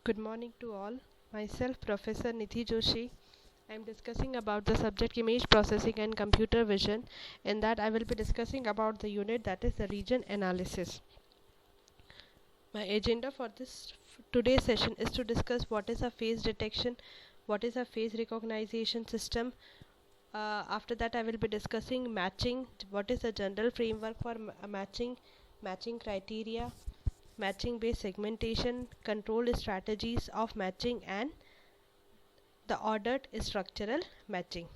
Good morning to all. Myself, Professor Nidhi Joshi. I am discussing about the subject image processing and computer vision. In that, I will be discussing about the unit that is the region analysis. My agenda for this today's session is to discuss what is a face detection, what is a face recognition system. After that, I will be discussing matching, what is the general framework for matching, matching criteria, matching based segmentation, control strategies of matching, and the ordered structural matching.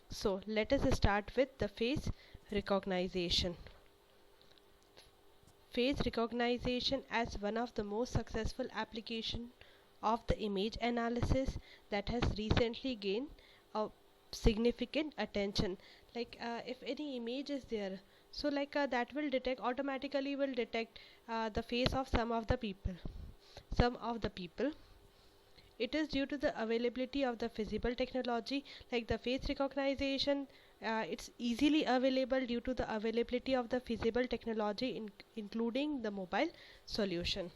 So let us start with the face recognition. Face recognition as one of the most successful application of the image analysis that has recently gained a significant attention. If any image is there, so that will detect automatically will detect the face of some of the people. It is due to the availability of the visible technology like the face recognition. It's easily available due to the availability of the visible technology including the mobile solution.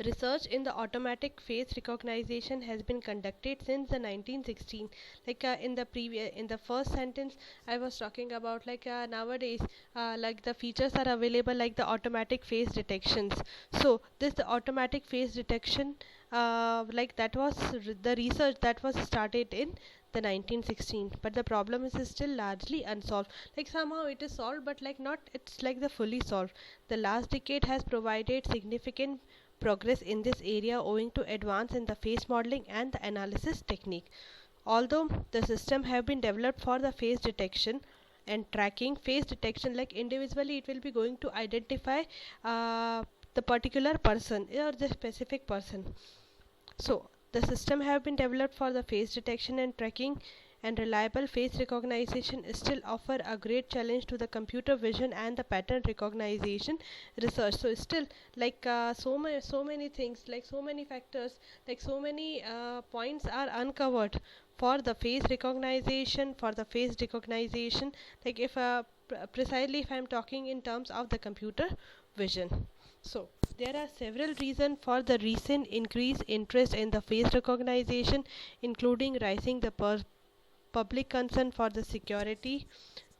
Research in the automatic face recognition has been conducted since the 1916. In the first sentence, I was talking about nowadays, the features are available like the automatic face detections. So this the automatic face detection, that was the research that was started in the 1916, but the problem is still largely unsolved. Like somehow it is solved, but like not it's like the fully solved. The last decade has provided significant progress in this area owing to advance in the face modeling and the analysis technique. Although the system have been developed for the face detection and tracking face detection, like individually it will be going to identify the particular person or the specific person. So the system have been developed for the face detection and tracking, and reliable face recognition still offer a great challenge to the computer vision and the pattern recognition research. So still so many things, like so many factors, like so many points are uncovered for the face recognition. Like if precisely if I am talking in terms of the computer vision. So there are several reasons for the recent increased interest in the face recognition, including rising the public concern for the security,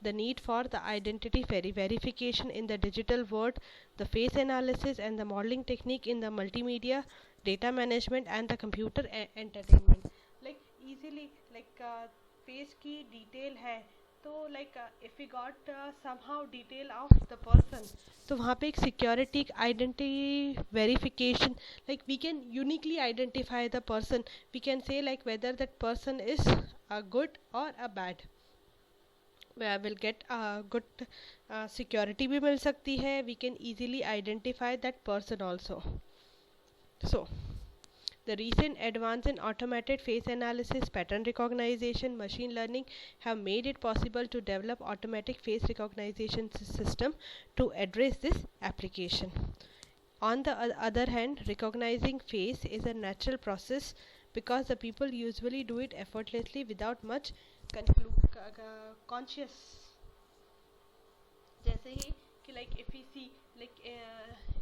the need for the identity verification in the digital world, the face analysis and the modeling technique in the multimedia, data management, and the computer entertainment. Like easily, face की detail है, तो if we got somehow detail of the person, तो वहाँ पे एक security identity verification, like we can uniquely identify the person. We can say like whether that person is a good or a bad. Where will get a good security भी मिल सकती है. We can easily identify that person also. So the recent advance in automated face analysis, pattern recognition, machine learning have made it possible to develop automatic face recognition system to address this application. On the other hand, recognizing face is a natural process because the people usually do it effortlessly without much conscious. जैसे ही कि if we see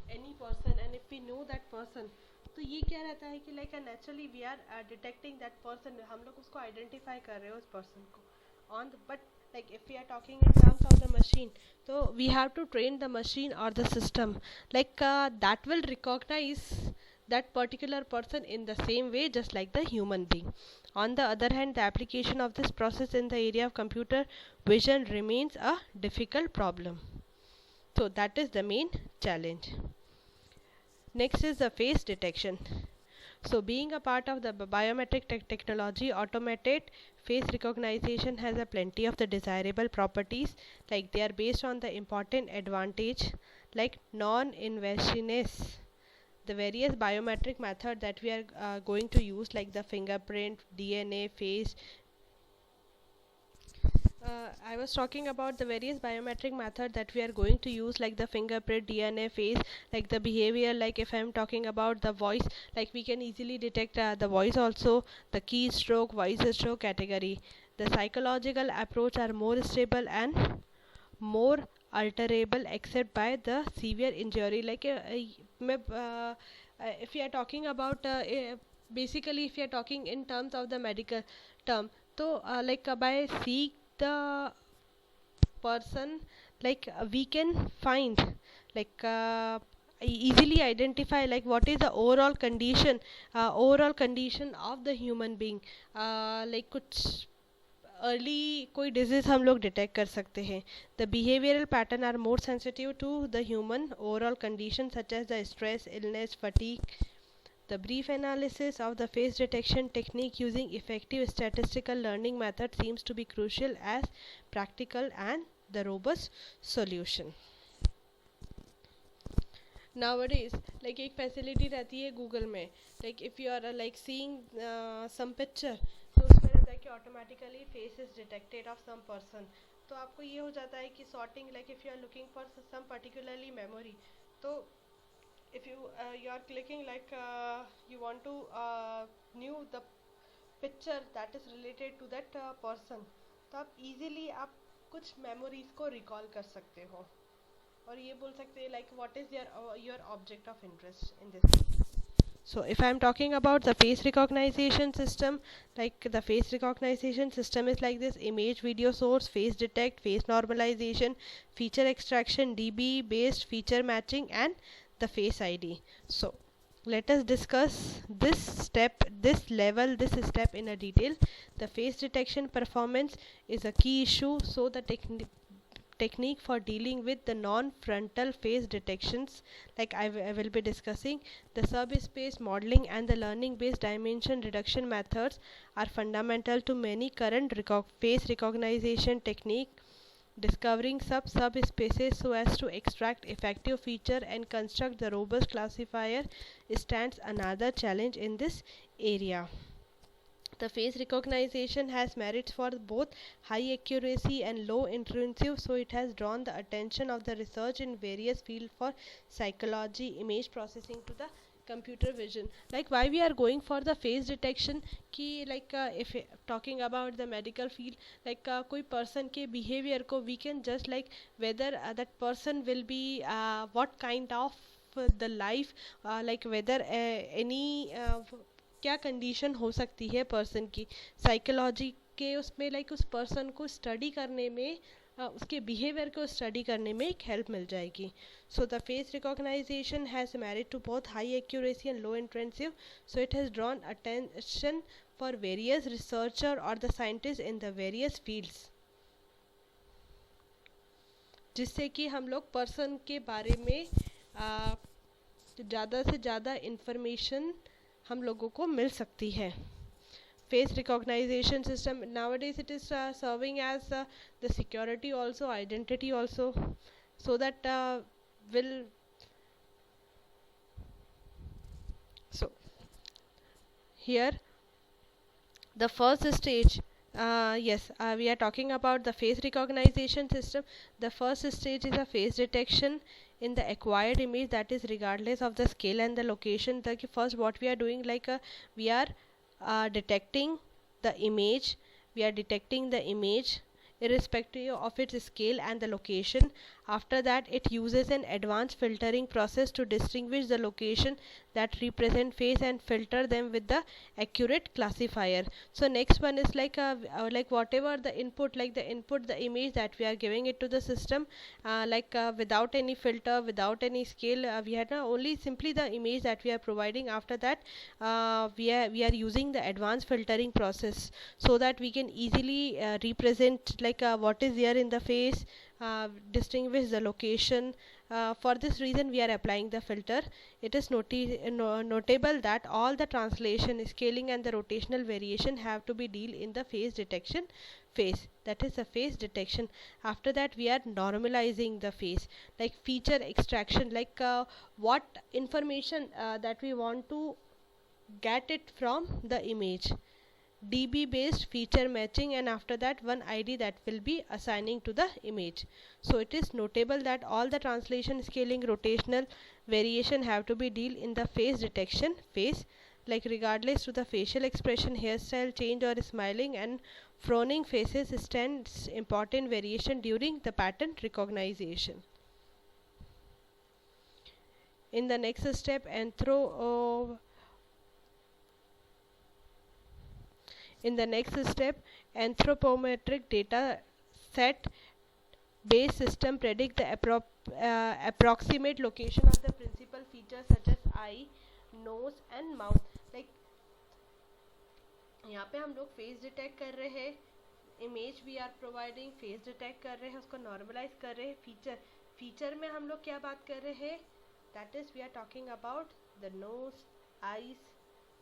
any person and if we know that person, तो ये क्या रहता है कि naturally we are detecting that person. हम लोग उसको identify कर रहे हैं उस person को but if we are talking in terms of the machine, so we have to train the machine or the system that will recognize that particular person in the same way just like the human being. On the other hand, the application of this process in the area of computer vision remains a difficult problem. So that is the main challenge. Next is the face detection. So being a part of the biometric technology, automated face recognition has a plenty of the desirable properties, like they are based on the important advantage like non-invasiveness. The various biometric method that we are going to use, like the fingerprint, DNA, face. I was talking about the various biometric method that we are going to use, like the fingerprint, DNA, face, like the behavior. Like if I am talking about the voice, like we can easily detect the voice also, the keystroke, voice stroke category. The psychological approach are more stable and more alterable except by the severe injury. मैं if we are talking about basically if we are talking in terms of the medical term, so by seeing the person, we can find, like easily identify like what is the overall condition of the human being, कुछ early कोई disease हम लोग detect कर सकते हैं. The behavioural pattern are more sensitive to the human overall condition such as the stress, illness, fatigue. The brief analysis of the face detection technique using effective statistical learning method seems to be crucial as practical and the robust solution. Nowadays, like एक facility रहती है Google में, like if you are like seeing some picture, तो उसमें रहता है कि automatically face is detected of some person. तो आपको ये हो जाता है कि sorting, like if you are looking for some particularly memory, तो if you are clicking like you want to knew the picture that is related to that person, तो आप easily आप कुछ memories को recall कर सकते हो और ये बोल सकते हैं like what is your object of interest in this. So if I am talking about the face recognition system, like the face recognition system is like this: image, video source, face detect, face normalization, feature extraction, DB based feature matching, and the face ID. So let us discuss this step in a detail. The face detection performance is a key issue, so the technique for dealing with the non-frontal face detections, like I will be discussing, the subspace modeling and the learning based dimension reduction methods are fundamental to many current face recognition technique. Discovering subspaces so as to extract effective feature and construct the robust classifier stands another challenge in this area. The face recognition has merits for both high accuracy and low intrusive, so it has drawn the attention of the research in various fields for psychology, image processing to the computer vision. Like why we are going for the face detection, कि like if talking about the medical field, like कोई person के behavior को we can just like whether that person will be what kind of the life, like whether any क्या condition हो सकती है person की psychology के उसमें, लाइक उस पर्सन को स्टडी करने में उसके बिहेवियर को स्टडी करने में एक हेल्प मिल जाएगी. So the face recognisation has married to both high accuracy and low intensive, so it has drawn attention for various researcher और the scientist in the various fields, जिससे कि हम लोग पर्सन के बारे में ज़्यादा से ज़्यादा इंफॉर्मेशन हम लोगों को मिल सकती है. Face recognition system nowadays it is serving as the security also, identity also, so that so here the first stage, we are talking about the face recognition system. The first stage is a face detection in the acquired image, that is regardless of the scale and the location. The first what we are doing, like we are detecting the image, irrespective of its scale and the location. After that it uses an advanced filtering process to distinguish the location that represent face and filter them with the accurate classifier. So next one is like whatever the input, like the image that we are giving it to the system, without any filter, without any scale, we had only simply the image that we are providing. After that we are using the advanced filtering process so that we can easily represent what is there in the face, distinguish the location. For this reason we are applying the filter. It is notable that all the translation, scaling and the rotational variation have to be deal in the face detection phase, that is the face detection. After that we are normalizing the face, like feature extraction, like what information that we want to get it from the image, DB based feature matching, and after that one ID that will be assigning to the image. So it is notable that all the translation, scaling, rotational variation have to be deal in the face detection phase, like regardless to the facial expression, hairstyle change or smiling and frowning faces stands important variation during the pattern recognition. In the next step, anthropometric data set based system predict the approximate location of the principal features such as eye, nose and mouth. Like यहाँ पे हम लोग face detect कर रहे हैं, image we are providing, face detect कर रहे हैं, उसको नॉर्मलाइज कर रहे हैं. फीचर में हम लोग क्या बात कर रहे हैं, that is we are talking about the nose, eyes,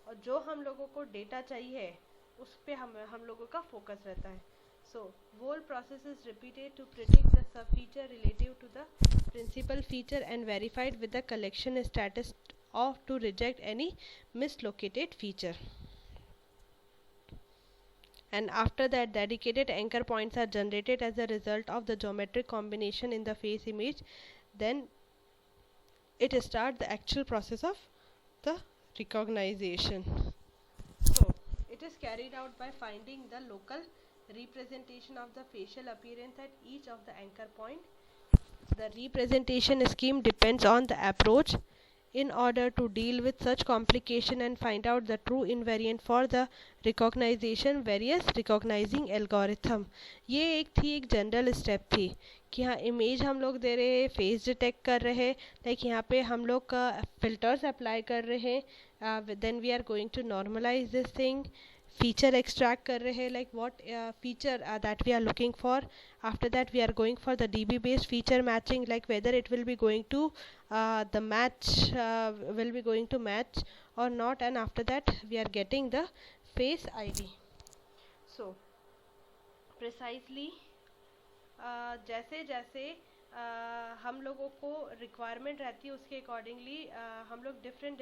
और जो हम लोगों को डेटा चाहिए उस पे हम लोगों का फोकस रहता है. So, whole process is repeated to predict the sub-feature relative to the principal feature and verified with the collection status of to reject any mislocated feature. And after that, dedicated anchor points are generated as a result of the geometric combination in the face image. Then it starts the actual process of the recognition. So, it is carried out by finding the local representation of the facial appearance at each of the anchor point. The representation scheme depends on the approach. In order to deal with such complication and find out the true invariant for the recognition, various recognizing algorithm. ये एक general step थी कि हाँ image हम लोग दे रहे हैं, face detect कर रहे हैं, लाइक यहाँ पे हम लोग का फिल्टर्स अप्लाई कर रहे हैं, then we are going to normalise this thing, feature extract कर रहे हैं, like what feature that we are looking for. After that we are going for the DB based feature matching, like whether it will be going to the match will be going to match or not, and after that we are getting the face ID. So precisely जैसे जैसे हम लोगों को requirement रहती है उसके accordingly हम लोग डिफरेंट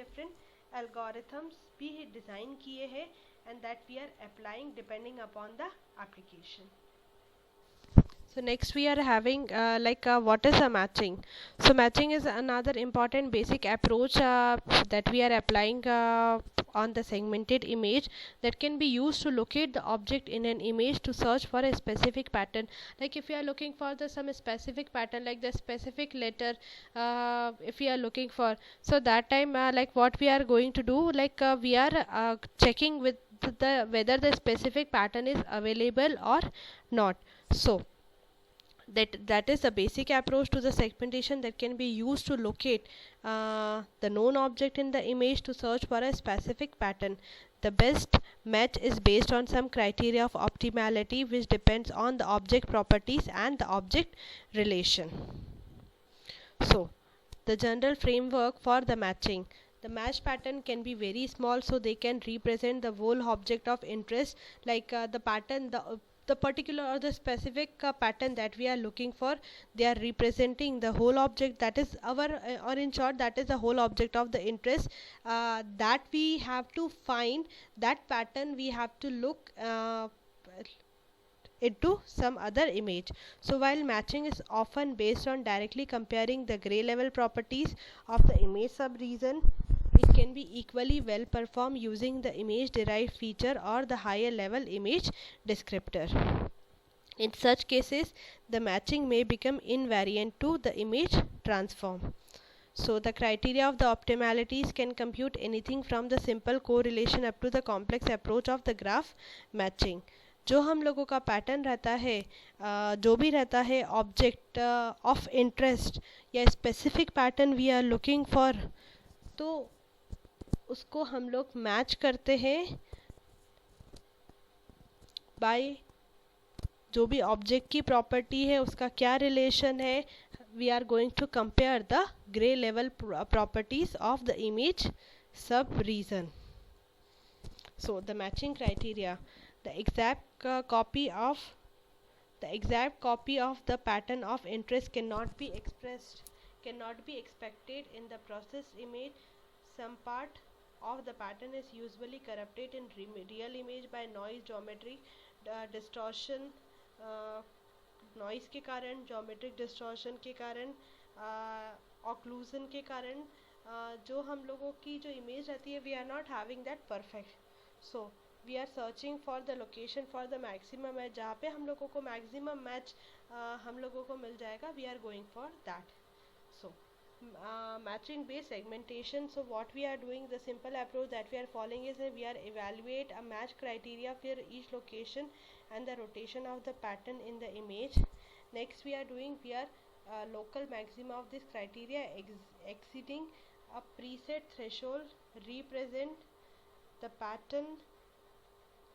एल्गोरिथम्स भी डिज़ाइन किए हैं, and that we are applying depending upon the application. So next we are having what is a matching. So matching is another important basic approach that we are applying on the segmented image that can be used to locate the object in an image to search for a specific pattern. Like if you are looking for some specific pattern, like the specific letter, if we are looking for, so that time like what we are going to do, like we are checking with whether the specific pattern is available or not. So that is the basic approach to the segmentation that can be used to locate the known object in the image to search for a specific pattern. The best match is based on some criteria of optimality which depends on the object properties and the object relation. So the general framework for the matching. The match pattern can be very small, so they can represent the whole object of interest, like the pattern, the particular or the specific pattern that we are looking for, they are representing the whole object, that is our or in short that is the whole object of the interest that we have to find. That pattern we have to look into some other image. So while matching is often based on directly comparing the gray level properties of the image sub-region, it can be equally well performed using the image derived feature or the higher level image descriptor. In such cases, the matching may become invariant to the image transform. So the criteria of the optimalities can compute anything from the simple correlation up to the complex approach of the graph matching. जो हम लोगों का pattern रहता है, जो भी रहता है ऑब्जेक्ट ऑफ इंटरेस्ट या specific pattern we are looking for, तो उसको हम लोग मैच करते हैं बाय जो भी ऑब्जेक्ट की प्रॉपर्टी है उसका क्या रिलेशन है. We are going to compare the grey level properties of the image sub region. So the matching criteria, the exact copy of the pattern of interest cannot be expected in the process image. Some part of the pattern is usually corrupted in real image by noise, geometry distortion, noise के कारण, geometric distortion के कारण, occlusion के कारण, जो हम लोगों की जो इमेज रहती है we are not having that perfect. So we are searching for the location for the maximum match, जहाँ पे हम लोगों को maximum match हम लोगों को मिल जाएगा, we are going for that. So matching based segmentation. So what we are doing, the simple approach that we are following is that we are evaluate a match criteria for each location and the rotation of the pattern in the image. Next we are doing, we are local maxima of this criteria exceeding a preset threshold represent the pattern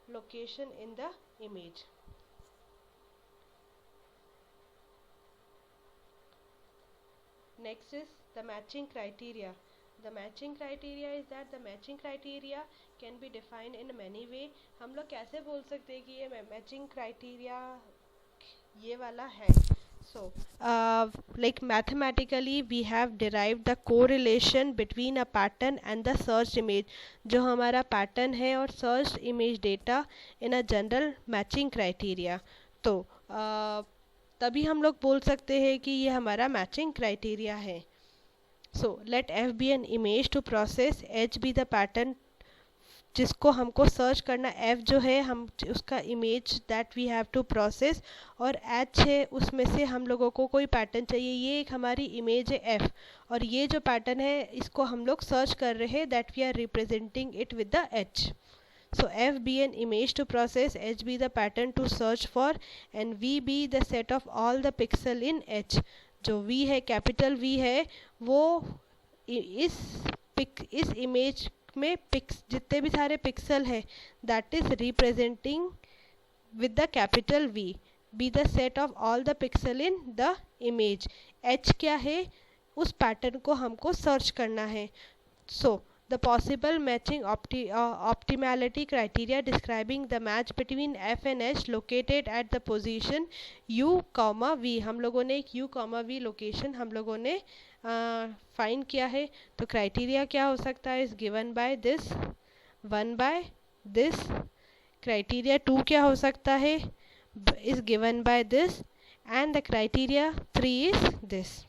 location in the image. Next is the matching criteria. The matching criteria is that the matching criteria can be defined in many way. हम लोग कैसे बोल सकते हैं कि ये matching criteria ये वाला है. So like mathematically we have derived the correlation between a pattern and the searched image. जो हमारा pattern है और searched image data in a general matching criteria. तो तभी हम लोग बोल सकते हैं कि ये हमारा मैचिंग क्राइटेरिया है. So let F be an image to process, H be the pattern जिसको हमको सर्च करना. एफ जो है हम उसका image that we have to process, और एच है उसमें से हम लोगों को कोई पैटर्न चाहिए. ये एक हमारी इमेज है एफ, और ये जो पैटर्न है इसको हम लोग सर्च कर रहे हैं, that we are representing it with the H. So F be an image to process, H be the pattern to search for, and V be the set of all the pixel in H. जो V है, capital V है, वो इस image में जितने भी सारे pixel है that is representing with the capital V be the set of all the pixel in the image. H क्या है, उस पैटर्न को हमको सर्च करना है. So the possible matching optimality criteria describing the match between F and H located at the position U, V. हम लोगों ने एक U, V लोकेशन हम लोगों ने फाइंड किया है. तो क्राइटेरिया क्या हो सकता है, is given by this, 1 by this. Criteria 2 क्या हो सकता है, is given by this, and the criteria 3 is this.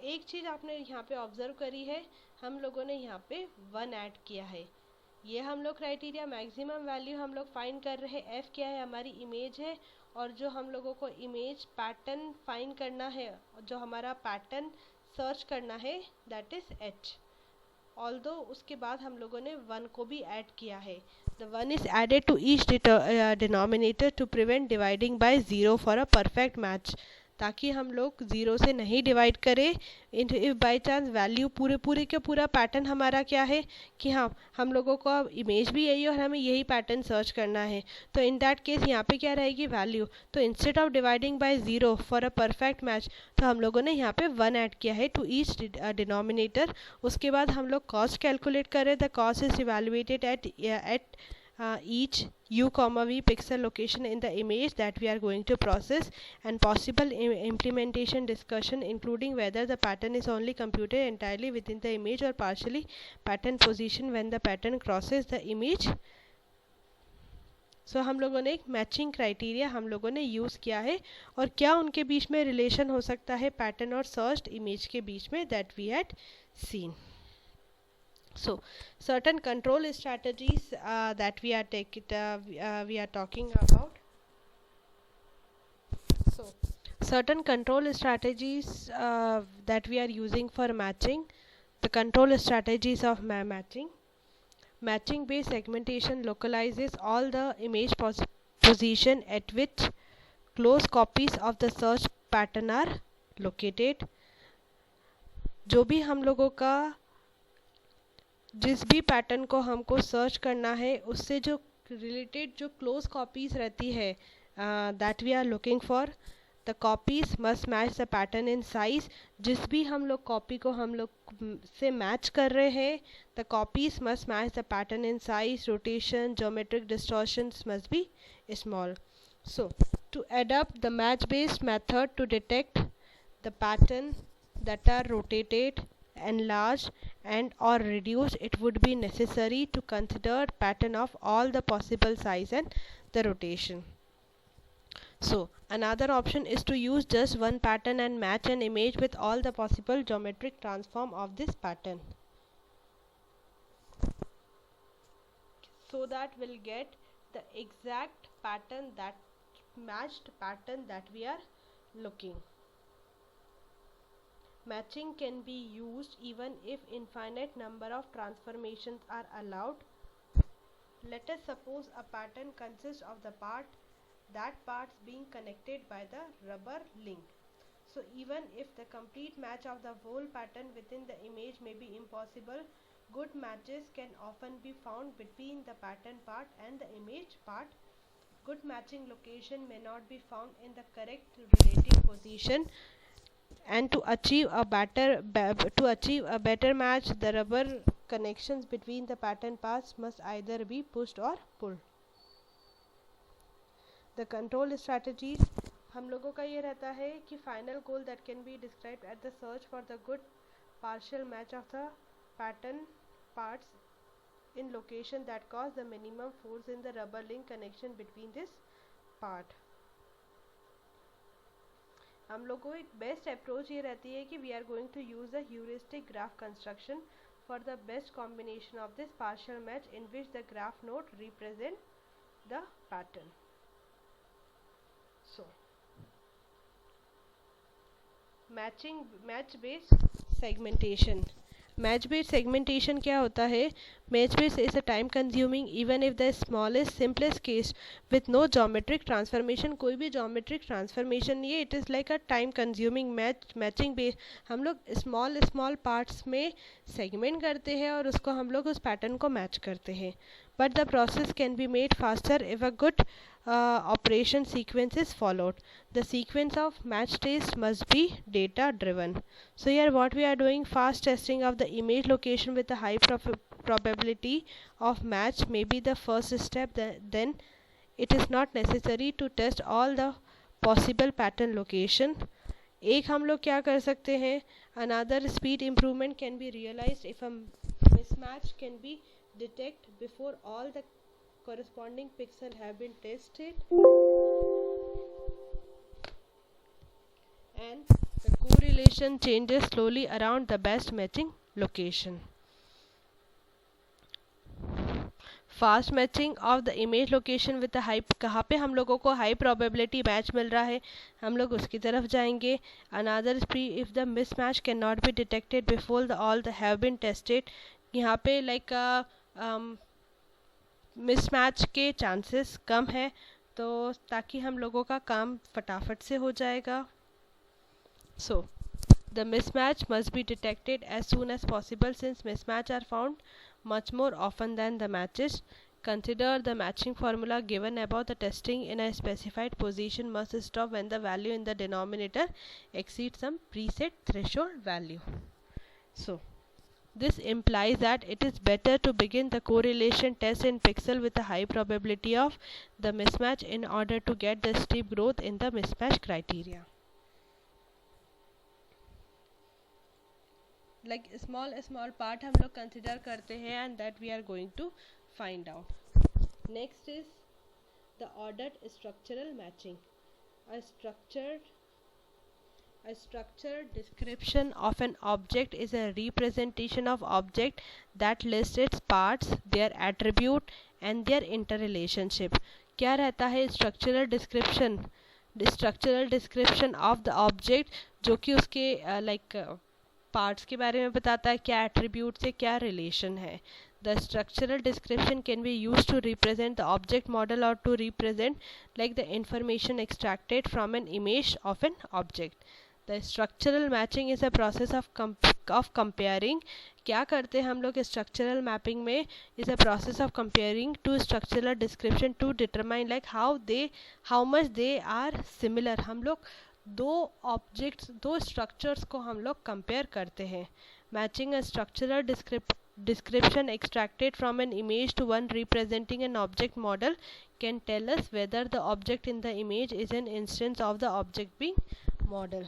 एक चीज़ आपने यहाँ पे ऑब्जर्व करी है, हम लोगों ने यहाँ पे 1 ऐड किया है. ये हम लोग क्राइटेरिया मैक्सिमम वैल्यू हम लोग फाइंड कर रहे हैं. एफ क्या है, हमारी इमेज है, और जो हम लोगों को इमेज पैटर्न फाइंड करना है, जो हमारा पैटर्न सर्च करना है दैट इज एच. ऑल्दो उसके बाद हम लोगों ने 1 को भी ऐड किया है. The 1 is added to each denominator to prevent dividing by 0 for a perfect match, ताकि हम लोग 0 से नहीं डिवाइड करें. इफ बाई चांस वैल्यू पूरे के पूरा पैटर्न हमारा क्या है कि हाँ हम लोगों को अब इमेज भी यही और हमें यही पैटर्न सर्च करना है, तो इन दैट केस यहाँ पे क्या रहेगी वैल्यू. तो instead of dividing by 0 for a perfect match, तो हम लोगों ने यहाँ पे 1 ऐड किया है टू ईच डिनोमिनेटर. उसके बाद हम लोग कॉस्ट कैलकुलेट करें. The cost is evaluated at each U, V pixel location in the image that we are going to process, and possible implementation discussion including whether the pattern is only computed entirely within the image or partially pattern position when the pattern crosses the image. So हम लोगों ने एक matching criteria हम लोगों ने use किया है, और क्या उनके बीच में रिलेशन हो सकता है पैटर्न और सर्च्ड इमेज के बीच में, that we had seen. So certain control strategies that we are talking about. So certain control strategies that we are using for matching. The control strategies of matching. Matching based segmentation localizes all the image position at which close copies of the search pattern are located. जो भी हम लोगों का जिस भी pattern को हमको search करना है उससे जो रिलेटेड जो क्लोज कॉपीज़ रहती है that we are looking for, the copies must match the pattern in size. जिस भी हम लोग कॉपी को हम लोग से मैच कर रहे हैं, the copies must match the pattern in size, rotation, geometric distortions must be small. So to adopt the match based method to detect the pattern that are rotated, enlarged and or reduced, it would be necessary to consider pattern of all the possible size and the rotation. So another option is to use just one pattern and match an image with all the possible geometric transform of this pattern, so that we'll get the exact pattern, that matched pattern that we are looking. Matching can be used even if infinite number of transformations are allowed. Let us suppose a pattern consists of the parts being connected by the rubber link. So even if the complete match of the whole pattern within the image may be impossible, good matches can often be found between the pattern part and the image part. Good matching location may not be found in the correct relative position, and to achieve a better match, the rubber connections between the pattern parts must either be pushed or pulled. The control strategies, हम लोगों का ये रहता है कि final goal that can be described at the search for the good partial match of the pattern parts in location that cause the minimum force in the rubber link connection between this part. हम लोग को एक best approach ये रहती है कि we are going to use the heuristic graph construction for the best combination of this partial match in which the graph node represent the pattern. So match based segmentation. Match based segmentation क्या होता है? Match based is a time consuming even if the smallest simplest case with no geometric transformation. कोई भी geometric transformation नहीं है. It is like a time consuming matching based. हम लोग small parts में सेगमेंट करते हैं और उसको हम लोग उस पैटर्न को मैच करते हैं. But the process can be made faster if a good operation sequence is followed. The sequence of match test must be data driven. So here what we are doing, fast testing of the image location with a high probability of match may be the first step. Then it is not necessary to test all the possible pattern location. एक हम लोग क्या कर सकते हैं, another speed improvement can be realized if a mismatch can be detected before all the corresponding pixel have been tested and the correlation changes slowly around the best matching location. Fast matching of the image location with the high. कहाँ पे हम लोगों को high probability match मिल रहा है, हम लोग उसकी तरफ जाएंगे. Another speed if the mismatch can not be detected before the all the have been tested. यहाँ पे लाइक मिसमैच के चांसेस कम है, तो ताकि हम लोगों का काम फटाफट से हो जाएगा. So the mismatch must be detected as soon as possible since mismatch are found much more often than the matches. Consider the matching formula given above. The testing in a specified position must stop when the value in the denominator exceeds some preset threshold value. So this implies that it is better to begin the correlation test in pixel with a high probability of the mismatch in order to get the steep growth in the mismatch criteria. Like small part हम लोग consider करते हैं and that we are going to find out. Next is the ordered structural matching. A structured description of an object is a representation of object that lists its parts, their attribute and their interrelationship. क्या रहता है structural description? The structural description of the object जो कि उसके parts के बारे में बताता है, क्या एट्रीब्यूट से क्या रिलेशन है. The structural description can be use to represent the object model और to represent like the information extracted from an image of an object. The structural matching is a process of comparing. क्या करते हैं हम लोग structural mapping में, is a process of comparing to structural description to determine like how much they are similar. हम लोग दो structures को हम लोग कंपेयर करते हैं. Matching a structural description extracted from an image to one representing an object model can tell us whether the object in the image is an instance of the object being model.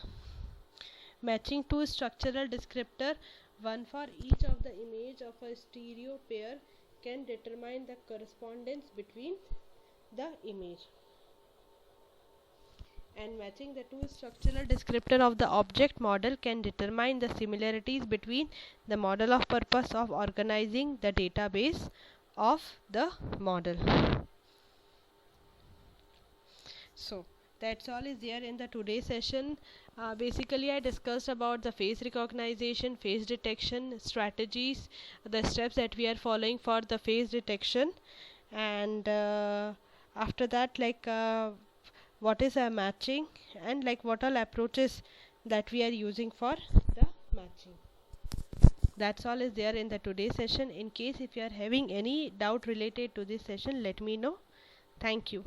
Matching two structural descriptor, one for each of the image of a stereo pair, can determine the correspondence between the image. And matching the two structural descriptor of the object model can determine the similarities between the model of purpose of organizing the database of the model. So That's all is there in the today's session. Basically, I discussed about the face recognition, face detection strategies, the steps that we are following for the face detection, and after that, what is a matching, and like what all approaches that we are using for the matching. That's all is there in the today's session. In case if you are having any doubt related to this session, let me know. Thank you.